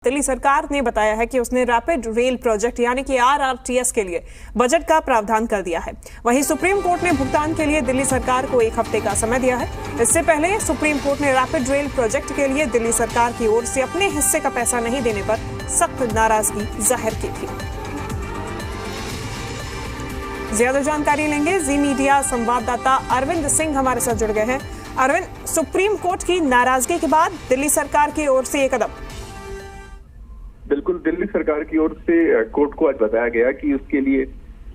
दिल्ली सरकार ने बताया है कि उसने रैपिड रेल प्रोजेक्ट यानी कि आरआरटीएस के लिए बजट का प्रावधान कर दिया है। वहीं सुप्रीम कोर्ट ने भुगतान के लिए दिल्ली सरकार को 1 हफ्ते का समय दिया है। इससे पहले सुप्रीम कोर्ट ने रैपिड रेल प्रोजेक्ट के लिए दिल्ली सरकार की ओर से अपने हिस्से का पैसा नहीं देने पर सख्त नाराजगी जाहिर की थी। ज्यादा जानकारी लेंगे जी मीडिया संवाददाता अरविंद सिंह हमारे साथ जुड़ गए हैं। अरविंद, सुप्रीम कोर्ट की नाराजगी के बाद दिल्ली सरकार की ओर से ये कदम। बिल्कुल, दिल्ली सरकार की ओर से कोर्ट को आज बताया गया कि उसके लिए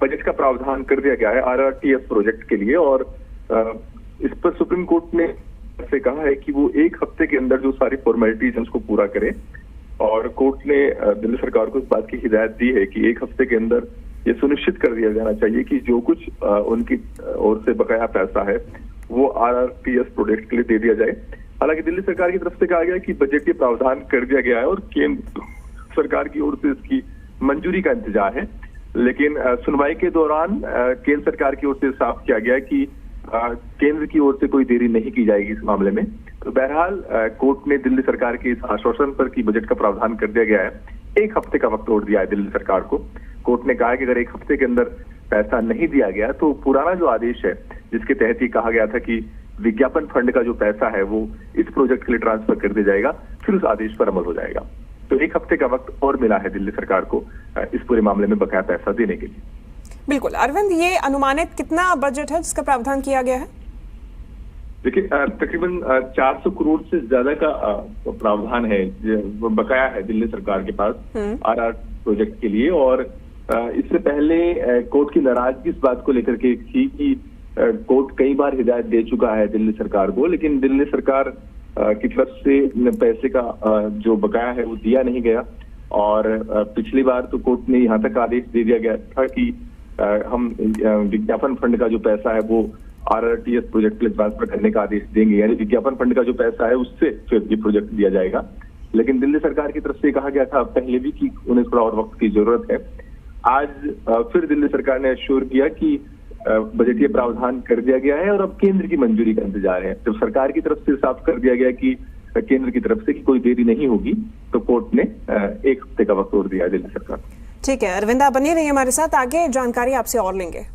बजट का प्रावधान कर दिया गया है आरआरटीएस प्रोजेक्ट के लिए, और इस पर सुप्रीम कोर्ट ने से कहा है कि वो 1 हफ्ते के अंदर जो सारी फॉर्मेलिटीज हैं उसको पूरा करे। और कोर्ट ने दिल्ली सरकार को इस बात की हिदायत दी है कि 1 हफ्ते के अंदर ये सुनिश्चित कर दिया जाना चाहिए कि जो कुछ उनकी ओर से बकाया पैसा है वो आरआरटीएस प्रोजेक्ट के लिए दे दिया जाए। हालांकि दिल्ली सरकार की तरफ से कहा गया कि बजटीय प्रावधान कर दिया गया है और केंद्र सरकार की ओर से इसकी मंजूरी का इंतजार है, लेकिन सुनवाई के दौरान केंद्र सरकार की ओर से साफ किया गया कि केंद्र की ओर से कोई देरी नहीं की जाएगी इस मामले में। तो बहरहाल कोर्ट ने दिल्ली सरकार के इस आश्वासन पर कि बजट का प्रावधान कर दिया गया है, 1 हफ्ते का वक्त और दिया है दिल्ली सरकार को। कोर्ट ने कहा है कि अगर 1 हफ्ते के अंदर पैसा नहीं दिया गया तो पुराना जो आदेश है जिसके तहत ही कहा गया था कि विज्ञापन फंड का जो पैसा है वो इस प्रोजेक्ट के लिए ट्रांसफर कर दिया जाएगा, फिर उस आदेश पर अमल हो जाएगा। तो 1 हफ्ते का वक्त और मिला है दिल्ली सरकार को इस पूरे मामले में बकाया पैसा देने के लिए। बिल्कुल अरविंद, ये अनुमानित कितना बजट है जिसका प्रावधान किया गया है? देखिए, तकरीबन 400 करोड़ से ज्यादा का प्रावधान है, बकाया है दिल्ली सरकार के पास आरआर प्रोजेक्ट के लिए। और इससे पहले कोर्ट की नाराजगी इस बात को लेकर के थी कि कोर्ट कई बार हिदायत दे चुका है दिल्ली सरकार को, लेकिन दिल्ली सरकार की तरफ से पैसे का जो बकाया है वो दिया नहीं गया। और पिछली बार तो कोर्ट ने यहाँ तक आदेश दे दिया गया था कि हम विज्ञापन फंड का जो पैसा है वो आरआरटीएस प्रोजेक्ट के लिए ट्रांसफर करने का आदेश देंगे, यानी विज्ञापन फंड का जो पैसा है उससे फिर ये प्रोजेक्ट दिया जाएगा। लेकिन दिल्ली सरकार की तरफ से कहा गया था पहले भी कि उन्हें थोड़ा और वक्त की जरूरत है। आज फिर दिल्ली सरकार ने एश्योर किया कि बजटीय प्रावधान कर दिया गया है और अब केंद्र की मंजूरी का इंतजार है। जब सरकार की तरफ से साफ कर दिया गया कि केंद्र की तरफ से कि कोई देरी नहीं होगी, तो कोर्ट ने 1 हफ्ते का वक्त और दिया दिल्ली सरकार। ठीक है अरविंद, आप बने रहिए हमारे साथ, आगे जानकारी आपसे और लेंगे।